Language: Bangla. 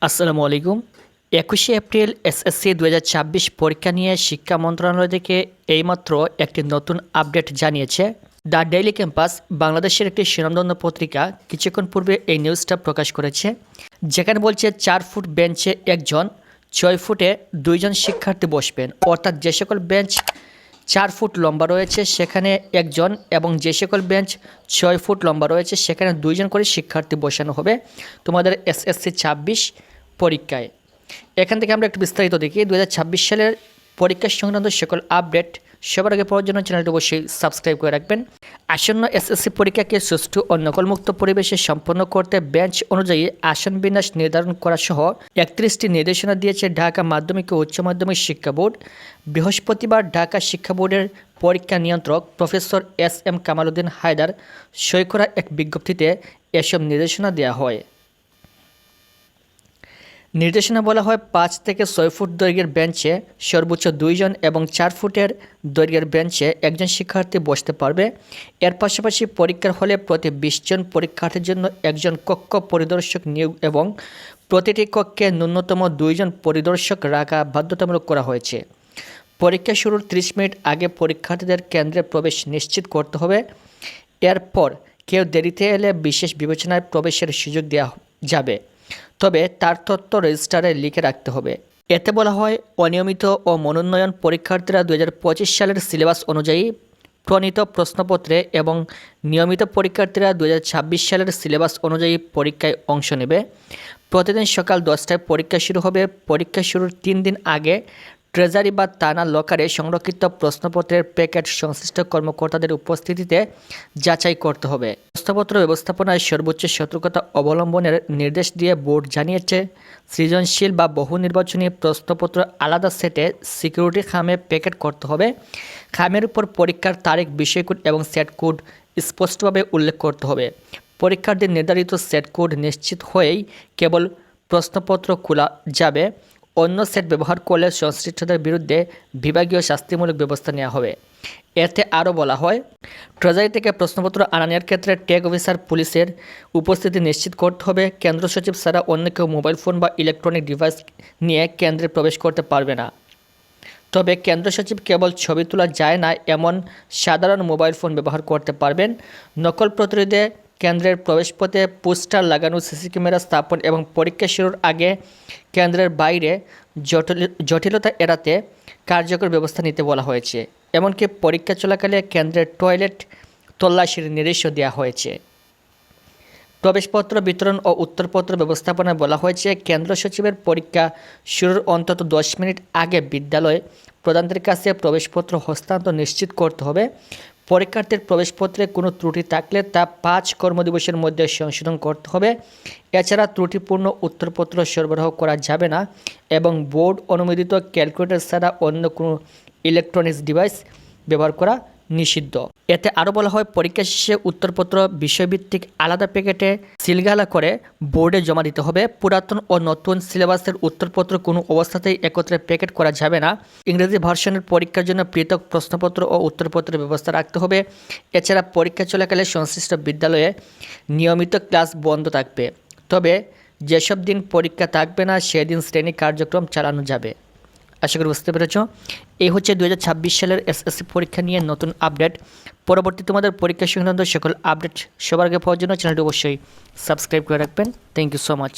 আসসালামু আলাইকুম। 21শে এপ্রিল এসএসসি 2024 পরীক্ষা নিয়ে শিক্ষা মন্ত্রণালয় থেকে এইমাত্র একটি নতুন আপডেট জানিয়েছে। দ্য ডেইলি ক্যাম্পাস বাংলাদেশের একটি স্বনামধন্য পত্রিকা কিছুক্ষণ পূর্বে এই নিউজটা প্রকাশ করেছে, যেখানে বলছে 4 ফুট বেঞ্চে একজন, 6 ফুটে 2 জন শিক্ষার্থী বসবেন। অর্থাৎ যে সকল বেঞ্চ 4 ফুট লম্বা রয়েছে সেখানে একজন, এবং যে সকল বেঞ্চ 6 ফুট লম্বা রয়েছে সেখানে 2 জন করে শিক্ষার্থী বসানো হবে তোমাদের এসএসসি 26 পরীক্ষায়। এখান থেকে আমরা একটু বিস্তারিত দেখি। 2026 সালের পরীক্ষা সংক্রান্ত সকল আপডেট সবার আগে পাওয়ার জন্য চ্যানেলটি অবশ্যই সাবস্ক্রাইব করে রাখবেন। আসন্ন এসএসসি পরীক্ষাকে সুষ্ঠু ও নকলমুক্ত পরিবেশে সম্পন্ন করতে বেঞ্চ অনুযায়ী আসন বিন্যাস নির্ধারণ করা সহ 31টি নির্দেশনা দিয়েছে ঢাকা মাধ্যমিক ও উচ্চ মাধ্যমিক শিক্ষা বোর্ড। বৃহস্পতিবার ঢাকা শিক্ষা বোর্ডের পরীক্ষা নিয়ন্ত্রক প্রফেসর এস.এম. কামাল উদ্দিন হায়দার সই করা এক বিজ্ঞপ্তিতে এসব নির্দেশনা দেওয়া হয়। নির্দেশনা বলা হয় 5 থেকে 6 ফুট দৈর্ঘ্যের বেঞ্চে সর্বোচ্চ 2 জন এবং 4 ফুটের দৈর্ঘ্যের বেঞ্চে একজন শিক্ষার্থী বসতে পারবে। এর পাশাপাশি পরীক্ষার হলে প্রতি 20 জন পরীক্ষার্থীর জন্য একজন কক্ষ পরিদর্শক নিয়োগ এবং প্রতিটি কক্ষে ন্যূনতম 2 জন পরিদর্শক রাখা বাধ্যতামূলক করা হয়েছে। পরীক্ষা শুরুর 30 মিনিট আগে পরীক্ষার্থীদের কেন্দ্রে প্রবেশ নিশ্চিত করতে হবে। এরপর কেউ দেরিতে এলে বিশেষ বিবেচনায় প্রবেশের সুযোগ দেওয়া যাবে, তবে তার তথ্য রেজিস্টারে লিখে রাখতে হবে। এতে বলা হয়, অনিয়মিত ও মনোনয়ন পরীক্ষার্থীরা 2025 সালের সিলেবাস অনুযায়ী প্রণীত প্রশ্নপত্রে এবং নিয়মিত পরীক্ষার্থীরা 2026 সালের সিলেবাস অনুযায়ী পরীক্ষায় অংশ নেবে। প্রতিদিন সকাল 10টায় পরীক্ষা শুরু হবে। পরীক্ষা শুরুর 3 দিন আগে ট্রেজারি বা থানা লকারে সংরক্ষিত প্রশ্নপত্রের প্যাকেট সংশ্লিষ্ট কর্মকর্তাদের উপস্থিতিতে যাচাই করতে হবে। প্রশ্নপত্র ব্যবস্থাপনায় সর্বোচ্চ সতর্কতা অবলম্বনের নির্দেশ দিয়ে বোর্ড জানিয়েছে, সৃজনশীল বা বহু নির্বাচনী প্রশ্নপত্র আলাদা সেটে সিকিউরিটি খামে প্যাকেট করতে হবে। খামের উপর পরীক্ষার তারিখ, বিষয় কোড এবং সেট কোড স্পষ্টভাবে উল্লেখ করতে হবে। পরীক্ষার্থীর নির্ধারিত সেট কোড নিশ্চিত হয়েই কেবল প্রশ্নপত্র খোলা যাবে। অন্য সেট ব্যবহার করলে সংশ্লিষ্টদের বিরুদ্ধে বিভাগীয় শাস্তিমূলক ব্যবস্থা নেওয়া হবে। এতে আরও বলা হয়, ট্রেজারি থেকে প্রশ্নপত্র আনানোর ক্ষেত্রে ট্যাগ অফিসার পুলিশের উপস্থিতি নিশ্চিত করতে হবে। কেন্দ্র সচিব ছাড়া অন্য কেউ মোবাইল ফোন বা ইলেকট্রনিক ডিভাইস নিয়ে কেন্দ্রে প্রবেশ করতে পারবে না। তবে কেন্দ্র সচিব কেবল ছবি তোলা যায় না এমন সাধারণ মোবাইল ফোন ব্যবহার করতে পারবেন। নকল প্রতিরোধে কেন্দ্রের প্রবেশপথে পোস্টার লাগানো, সিসি ক্যামেরা স্থাপন এবং পরীক্ষা শুরুর আগে কেন্দ্রের বাইরে জটিলতা এড়াতে কার্যকর ব্যবস্থা নিতে বলা হয়েছে। এমনকি পরীক্ষা চলাকালে কেন্দ্রের টয়লেট তল্লাশির নির্দেশও দেওয়া হয়েছে। প্রবেশপত্র বিতরণ ও উত্তরপত্র ব্যবস্থাপনায় বলা হয়েছে, কেন্দ্র সচিবের পরীক্ষা শুরুর অন্তত 10 মিনিট আগে বিদ্যালয় প্রধানদের কাছে প্রবেশপত্র হস্তান্তর নিশ্চিত করতে হবে। পরীক্ষার্থীর প্রবেশপত্রে কোনো ত্রুটি থাকলে তা 5 কর্মদিবসের মধ্যে সংশোধন করতে হবে। এছাড়া ত্রুটিপূর্ণ উত্তরপত্র সরবরাহ করা যাবে না এবং বোর্ড অনুমোদিত ক্যালকুলেটর ছাড়া অন্য কোনো ইলেকট্রনিক্স ডিভাইস ব্যবহার করা নিষিদ্ধ। এতে আরও বলা হয়, পরীক্ষা শেষে উত্তরপত্র বিষয়ভিত্তিক আলাদা প্যাকেটে সিলগালা করে বোর্ডে জমা দিতে হবে। পুরাতন ও নতুন সিলেবাসের উত্তরপত্র কোনো অবস্থাতেই একত্রে প্যাকেট করা যাবে না। ইংরেজি ভার্সনের পরীক্ষার জন্য পৃথক প্রশ্নপত্র ও উত্তরপত্রের ব্যবস্থা রাখতে হবে। এছাড়া পরীক্ষা চলাকালে সংশ্লিষ্ট বিদ্যালয়ে নিয়মিত ক্লাস বন্ধ থাকবে, তবে যেসব দিন পরীক্ষা থাকবে না সেদিন শ্রেণী কার্যক্রম চালানো যাবে। আশা করি বুঝতে পেরেছ। এই হচ্ছে 2026 সালের এসএসসি পরীক্ষা নিয়ে নতুন আপডেট। পরবর্তী তোমাদের পরীক্ষা সংক্রান্ত সকল আপডেট সবার আগে পাওয়ার জন্য চ্যানেলটি অবশ্যই সাবস্ক্রাইব করে রাখবেন। Thank you so much.